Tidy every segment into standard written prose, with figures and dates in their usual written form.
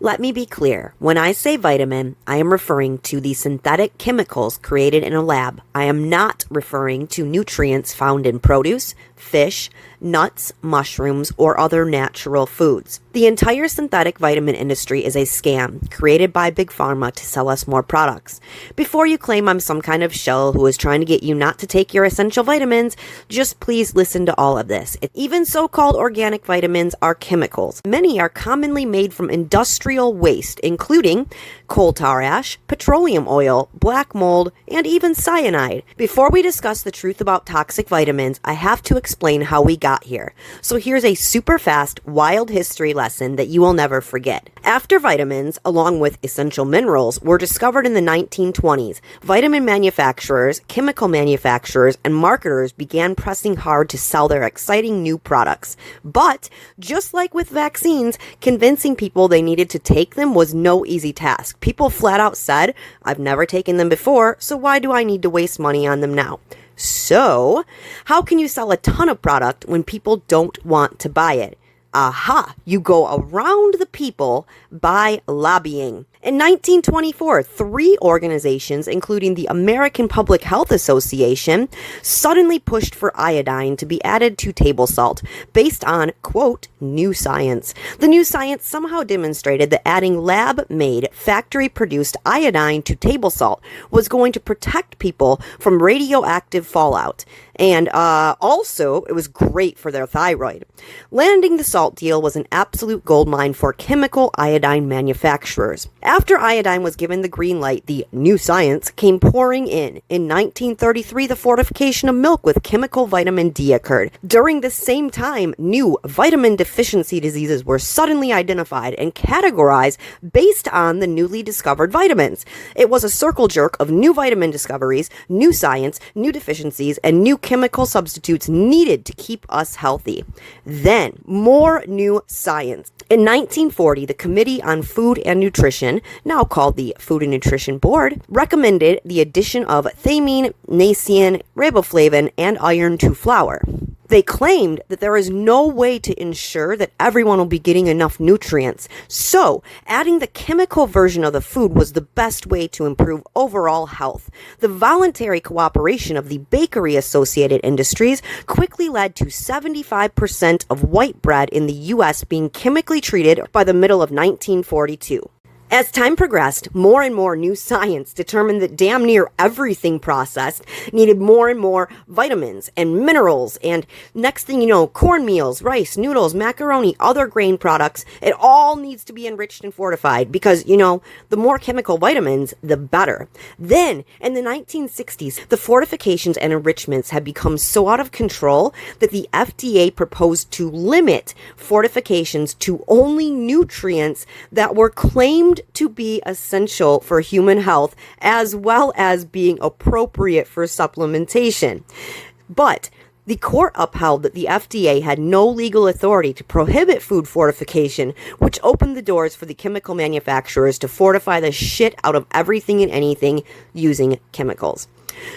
Let me be clear. When I say vitamin, I am referring to the synthetic chemicals created in a lab. I am not referring to nutrients found in produce, fish, nuts, mushrooms, or other natural foods. The entire synthetic vitamin industry is a scam created by Big Pharma to sell us more products. Before you claim I'm some kind of shill who is trying to get you not to take your essential vitamins, just please listen to all of this. Even so-called organic vitamins are chemicals. Many are commonly made from industrial waste, including coal tar ash, petroleum oil, black mold, and even cyanide. Before we discuss the truth about toxic vitamins, I have to explain how we got here. So here's a super fast, wild history lesson that you will never forget. After vitamins, along with essential minerals, were discovered in the 1920s, vitamin manufacturers, chemical manufacturers, and marketers began pressing hard to sell their exciting new products. But, just like with vaccines, convincing people they needed to take them was no easy task. People flat out said, "I've never taken them before, so why do I need to waste money on them now?" So, how can you sell a ton of product when people don't want to buy it? Aha! You go around the people by lobbying. In 1924, 3 organizations, including the American Public Health Association, suddenly pushed for iodine to be added to table salt, based on, quote, new science. The new science somehow demonstrated that adding lab-made, factory-produced iodine to table salt was going to protect people from radioactive fallout. And also, it was great for their thyroid. Landing the salt deal was an absolute goldmine for chemical iodine manufacturers. After iodine was given the green light, the new science came pouring in. In 1933, the fortification of milk with chemical vitamin D occurred. During the same time, new vitamin deficiency diseases were suddenly identified and categorized based on the newly discovered vitamins. It was a circle jerk of new vitamin discoveries, new science, new deficiencies, and new chemical substitutes needed to keep us healthy. Then, more new science. In 1940, the Committee on Food and Nutrition, now called the Food and Nutrition Board, recommended the addition of thiamine, niacin, riboflavin, and iron to flour. They claimed that there is no way to ensure that everyone will be getting enough nutrients. So, adding the chemical version of the food was the best way to improve overall health. The voluntary cooperation of the bakery-associated industries quickly led to 75% of white bread in the U.S. being chemically treated by the middle of 1942. As time progressed, more and more new science determined that damn near everything processed needed more and more vitamins and minerals, and next thing you know, cornmeals, rice, noodles, macaroni, other grain products, it all needs to be enriched and fortified because, the more chemical vitamins, the better. Then, in the 1960s, the fortifications and enrichments had become so out of control that the FDA proposed to limit fortifications to only nutrients that were claimed to be essential for human health as well as being appropriate for supplementation. But the court upheld that the FDA had no legal authority to prohibit food fortification, which opened the doors for the chemical manufacturers to fortify the shit out of everything and anything using chemicals.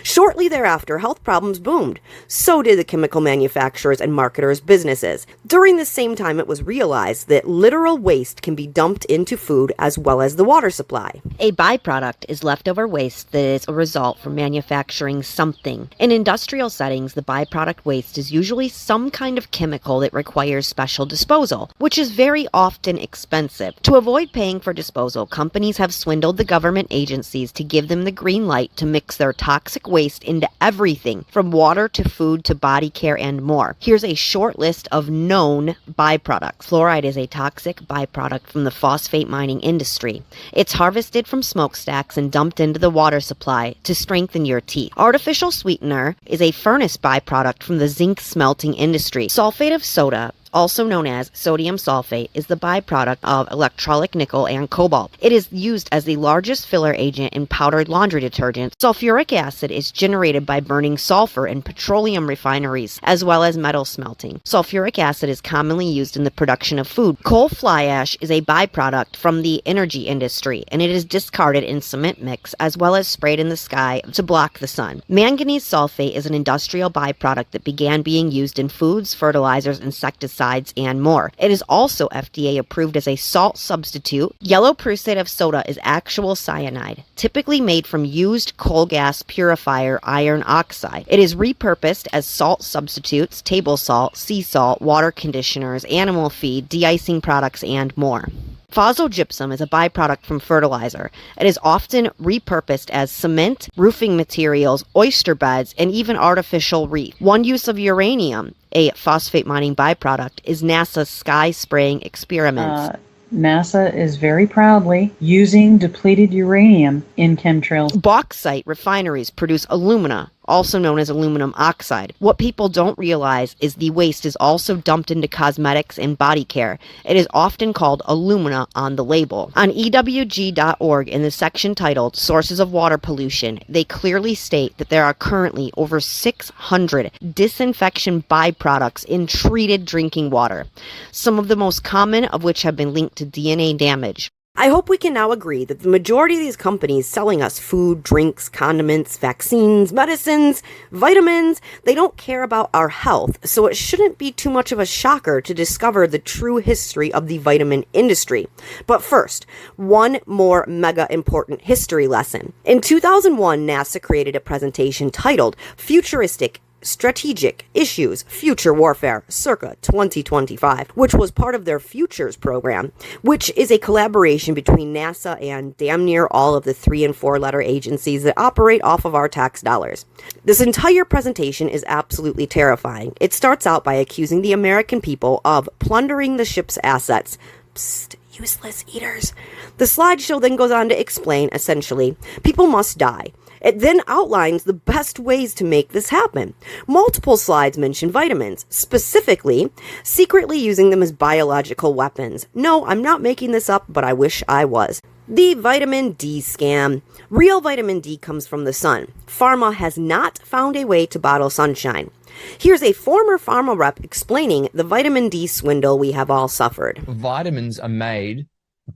Shortly thereafter, health problems boomed. So did the chemical manufacturers and marketers' businesses. During the same time, it was realized that literal waste can be dumped into food as well as the water supply. A byproduct is leftover waste that is a result from manufacturing something. In industrial settings, the byproduct waste is usually some kind of chemical that requires special disposal, which is very often expensive. To avoid paying for disposal, companies have swindled the government agencies to give them the green light to mix their toxic waste into everything from water to food to body care and more. Here's a short list of known byproducts. Fluoride is a toxic byproduct from the phosphate mining industry. It's harvested from smokestacks and dumped into the water supply to strengthen your teeth. Artificial sweetener is a furnace byproduct from the zinc smelting industry. Sulfate of soda, also known as sodium sulfate, is the byproduct of electrolytic nickel and cobalt. It is used as the largest filler agent in powdered laundry detergent. Sulfuric acid is generated by burning sulfur in petroleum refineries, as well as metal smelting. Sulfuric acid is commonly used in the production of food. Coal fly ash is a byproduct from the energy industry, and it is discarded in cement mix, as well as sprayed in the sky to block the sun. Manganese sulfate is an industrial byproduct that began being used in foods, fertilizers, insecticides, pesticides, and more. It is also FDA approved as a salt substitute. Yellow prussate of soda is actual cyanide, typically made from used coal gas purifier iron oxide. It is repurposed as salt substitutes, table salt, sea salt, water conditioners, animal feed, de-icing products, and more. Phosphogypsum is a byproduct from fertilizer. It is often repurposed as cement, roofing materials, oyster beds, and even artificial reef. One use of uranium, a phosphate mining byproduct, is NASA's sky spraying experiments. NASA is very proudly using depleted uranium in chemtrails. Bauxite refineries produce alumina, also known as aluminum oxide. What people don't realize is the waste is also dumped into cosmetics and body care. It is often called alumina on the label. On EWG.org, in the section titled Sources of Water Pollution, they clearly state that there are currently over 600 disinfection byproducts in treated drinking water, some of the most common of which have been linked to DNA damage. I hope we can now agree that the majority of these companies selling us food, drinks, condiments, vaccines, medicines, vitamins, they don't care about our health, so it shouldn't be too much of a shocker to discover the true history of the vitamin industry. But first, one more mega important history lesson. In 2001, NASA created a presentation titled Futuristic Strategic Issues, Future Warfare, circa 2025, which was part of their Futures program, which is a collaboration between NASA and damn near all of the 3- and 4-letter agencies that operate off of our tax dollars. This entire presentation is absolutely terrifying. It starts out by accusing the American people of plundering the ship's assets. Psst, useless eaters. The slideshow then goes on to explain, essentially, people must die. It then outlines the best ways to make this happen. Multiple slides mention vitamins, specifically secretly using them as biological weapons. No, I'm not making this up, but I wish I was. The vitamin D scam. Real vitamin D comes from the sun. Pharma has not found a way to bottle sunshine. Here's a former pharma rep explaining the vitamin D swindle we have all suffered. Vitamins are made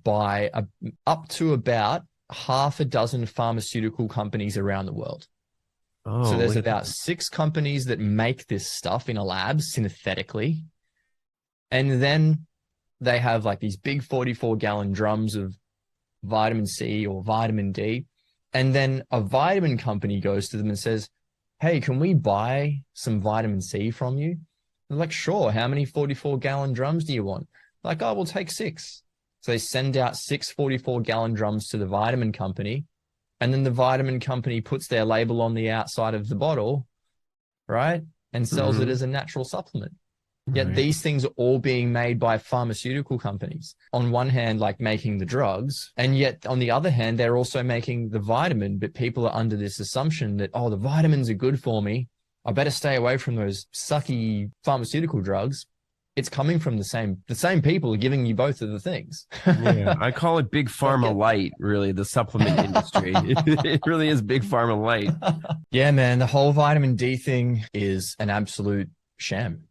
by up to about half a dozen pharmaceutical companies around the world. So there's about 6 companies that make this stuff in a lab synthetically. And then they have like these big 44-gallon drums of vitamin C or vitamin D. And then a vitamin company goes to them and says, hey, can we buy some vitamin C from you? They're like, sure. How many 44-gallon drums do you want? Like, oh, we'll take 6. So they send out 6 44-gallon drums to the vitamin company, and then the vitamin company puts their label on the outside of the bottle, right, and sells it as a natural supplement. Yet these things are all being made by pharmaceutical companies. On one hand, like making the drugs, and yet on the other hand, they're also making the vitamin, but people are under this assumption that, oh, the vitamins are good for me. I better stay away from those sucky pharmaceutical drugs. It's coming from the same people are giving you both of the things. Yeah, I call it big pharma light, really, the supplement industry. It really is big pharma light. Yeah, man, the whole vitamin D thing is an absolute sham.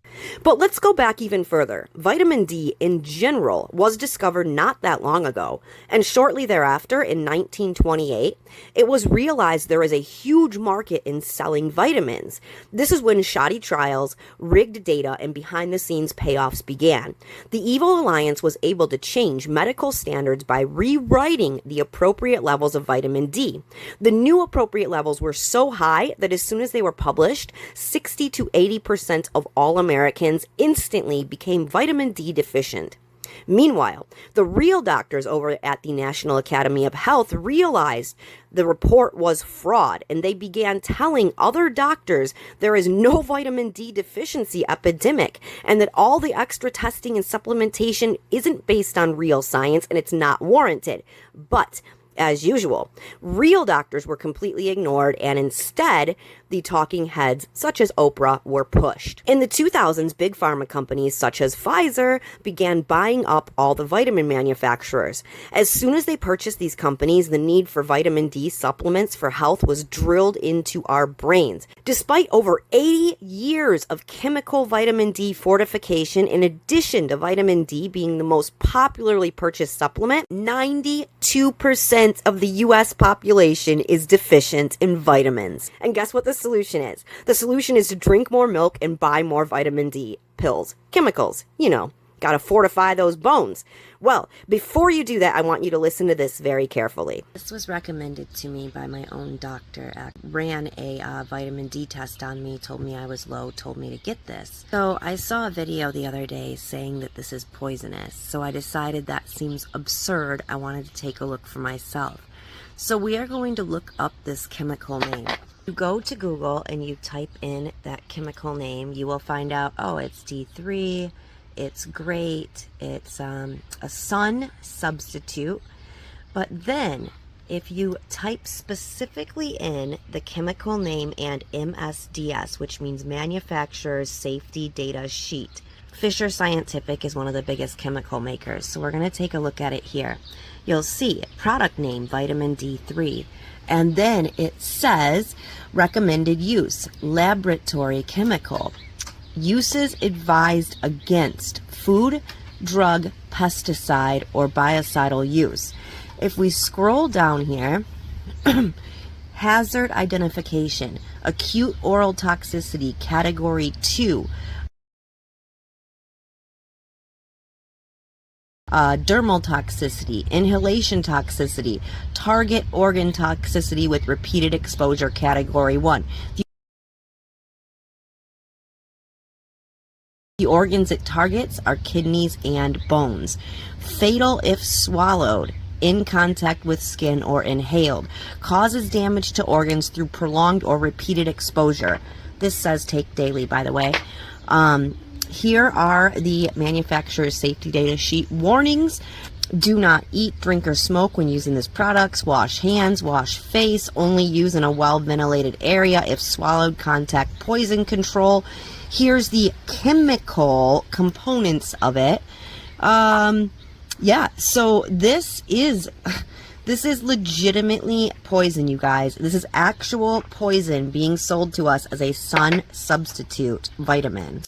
But let's go back even further. Vitamin D in general was discovered not that long ago, and shortly thereafter, in 1928, it was realized there is a huge market in selling vitamins. This is when shoddy trials, rigged data, and behind-the-scenes payoffs began. The Evil Alliance was able to change medical standards by rewriting the appropriate levels of vitamin D. The new appropriate levels were so high that as soon as they were published, 60 to 80% of all Americans instantly became vitamin D deficient. Meanwhile, the real doctors over at the National Academy of Health realized the report was fraud, and they began telling other doctors there is no vitamin D deficiency epidemic, and that all the extra testing and supplementation isn't based on real science and it's not warranted. But as usual, real doctors were completely ignored, and instead, the talking heads, such as Oprah, were pushed. In the 2000s, big pharma companies such as Pfizer began buying up all the vitamin manufacturers. As soon as they purchased these companies, the need for vitamin D supplements for health was drilled into our brains. Despite over 80 years of chemical vitamin D fortification, in addition to vitamin D being the most popularly purchased supplement, 92% of the U.S. population is deficient in vitamins. And guess what the solution is? The solution is to drink more milk and buy more vitamin D. pills, chemicals, gotta fortify those bones. Well, before you do that, I want you to listen to this very carefully. This was recommended to me by my own doctor. Ran a vitamin D test on me, told me I was low, told me to get this. So I saw a video the other day saying that this is poisonous. So I decided that seems absurd. I wanted to take a look for myself. So we are going to look up this chemical name. You go to Google and you type in that chemical name, you will find out, oh, it's D3, it's great, it's a sun substitute. But then if you type specifically in the chemical name and MSDS, which means Manufacturer's Safety Data Sheet, Fisher Scientific is one of the biggest chemical makers. So we're going to take a look at it here. You'll see product name, vitamin D3. And then it says recommended use, laboratory chemical. Uses advised against food, drug, pesticide, or biocidal use. If we scroll down here, hazard identification, acute oral toxicity, category 2. Dermal toxicity, inhalation toxicity, target organ toxicity with repeated exposure, category 1. The organs it targets are kidneys and bones. Fatal if swallowed, in contact with skin, or inhaled. Causes damage to organs through prolonged or repeated exposure. This says take daily, by the way. Here are the manufacturer's safety data sheet. Warnings: do not eat, drink, or smoke when using these products. Wash hands, wash face. Only use in a well-ventilated area. If swallowed, contact poison control. Here's the chemical components of it. Yeah, so this is legitimately poison, you guys. This is actual poison being sold to us as a sun substitute vitamin.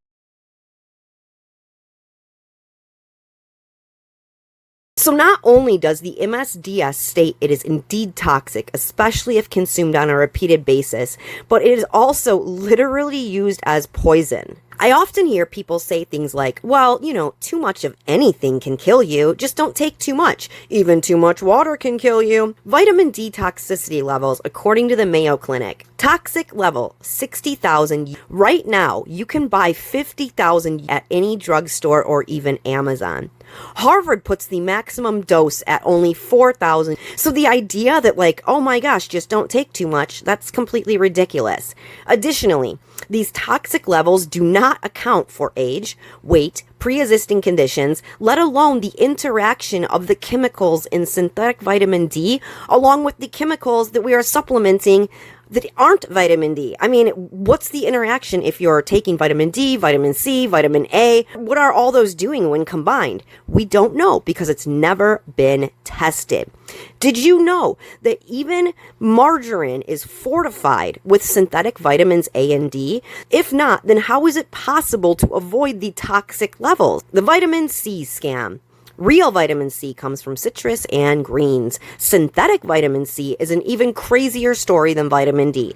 So not only does the MSDS state it is indeed toxic, especially if consumed on a repeated basis, but it is also literally used as poison. I often hear people say things like, well, too much of anything can kill you, just don't take too much. Even too much water can kill you. Vitamin D toxicity levels, according to the Mayo Clinic. Toxic level, 60,000. Right now, you can buy 50,000 at any drugstore or even Amazon. Harvard puts the maximum dose at only 4,000. So the idea that oh my gosh, just don't take too much, that's completely ridiculous. Additionally, these toxic levels do not account for age, weight, pre-existing conditions, let alone the interaction of the chemicals in synthetic vitamin D along with the chemicals that we are supplementing that aren't vitamin D. I mean, what's the interaction if you're taking vitamin D, vitamin C, vitamin A? What are all those doing when combined? We don't know because it's never been tested. Did you know that even margarine is fortified with synthetic vitamins A and D? If not, then how is it possible to avoid the toxic levels? The vitamin C scam. Real vitamin C comes from citrus and greens. Synthetic vitamin C is an even crazier story than vitamin D.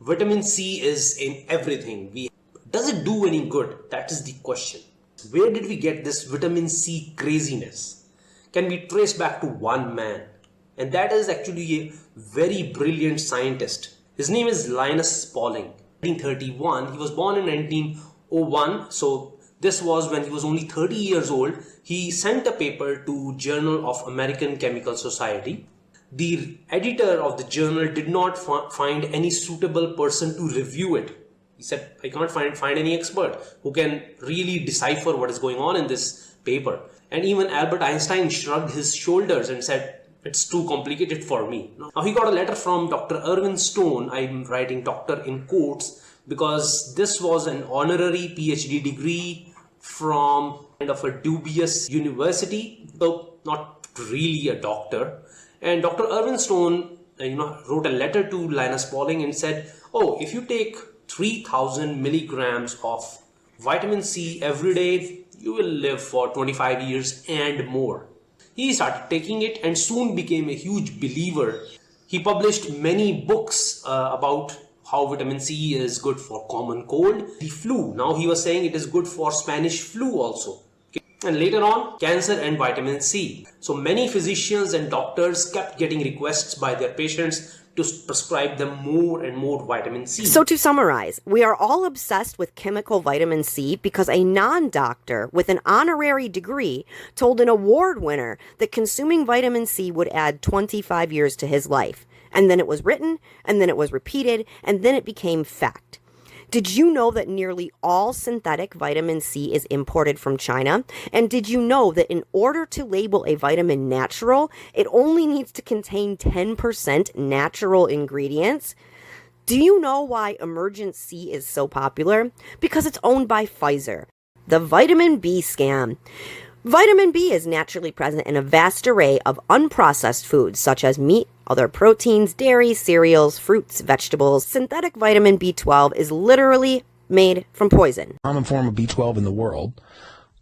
Vitamin C is in everything. Does it do any good? That is the question. Where did we get this vitamin C craziness? Can be traced back to one man, and that is actually a very brilliant scientist. His name is Linus Pauling. 1931. He was born in 1901, so this was when he was only 30 years old. He sent a paper to Journal of American Chemical Society. The editor of the journal did not find any suitable person to review it. He said, I can't find any expert who can really decipher what is going on in this paper. And even Albert Einstein shrugged his shoulders and said, it's too complicated for me. Now he got a letter from Dr. Irving Stone. I'm writing doctor in quotes because this was an honorary PhD degree from kind of a dubious university, though not really a doctor. And Dr. Irving Stone, wrote a letter to Linus Pauling and said, oh, if you take 3,000 milligrams of vitamin C every day, you will live for 25 years and more. He started taking it and soon became a huge believer. He published many books about how vitamin C is good for common cold, the flu. Now he was saying it is good for Spanish flu also. Okay. And later on, cancer and vitamin C. So many physicians and doctors kept getting requests by their patients to prescribe them more and more vitamin C. So to summarize, we are all obsessed with chemical vitamin C because a non-doctor with an honorary degree told an award winner that consuming vitamin C would add 25 years to his life. And then it was written, and then it was repeated, and then it became fact. Did you know that nearly all synthetic vitamin C is imported from China? And did you know that in order to label a vitamin natural, it only needs to contain 10% natural ingredients? Do you know why Emergent C is so popular? Because it's owned by Pfizer. The vitamin B scam. Vitamin B is naturally present in a vast array of unprocessed foods such as meat, other proteins, dairy, cereals, fruits, vegetables. Synthetic vitamin B12 is literally made from poison. Common form of B12 in the world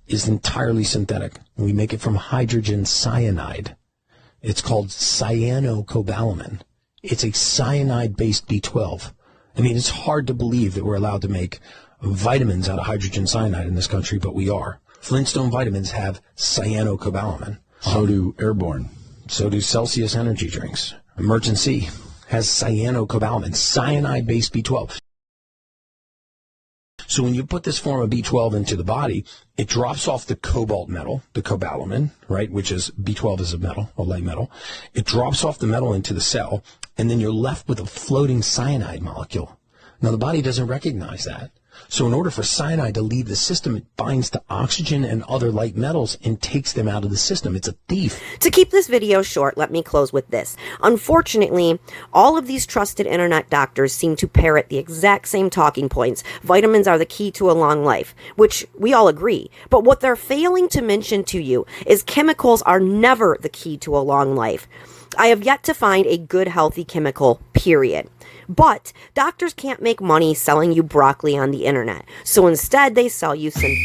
is entirely synthetic. We make it from hydrogen cyanide. It's called cyanocobalamin. It's a cyanide-based B12. I mean, it's hard to believe that we're allowed to make vitamins out of hydrogen cyanide in this country, but we are. Flintstone vitamins have cyanocobalamin. So do Airborne. So do Celsius energy drinks. Emergent C has cyanocobalamin, cyanide-based B12. So when you put this form of B12 into the body, it drops off the cobalt metal, the cobalamin, right, which is B12 is a metal, a light metal. It drops off the metal into the cell, and then you're left with a floating cyanide molecule. Now, the body doesn't recognize that. So in order for cyanide to leave the system, it binds to oxygen and other light metals and takes them out of the system. It's a thief. To keep this video short, let me close with this. Unfortunately, all of these trusted internet doctors seem to parrot the exact same talking points. Vitamins are the key to a long life, which we all agree. But what they're failing to mention to you is chemicals are never the key to a long life. I have yet to find a good, healthy chemical, period. But doctors can't make money selling you broccoli on the internet. So instead, they sell you synthetic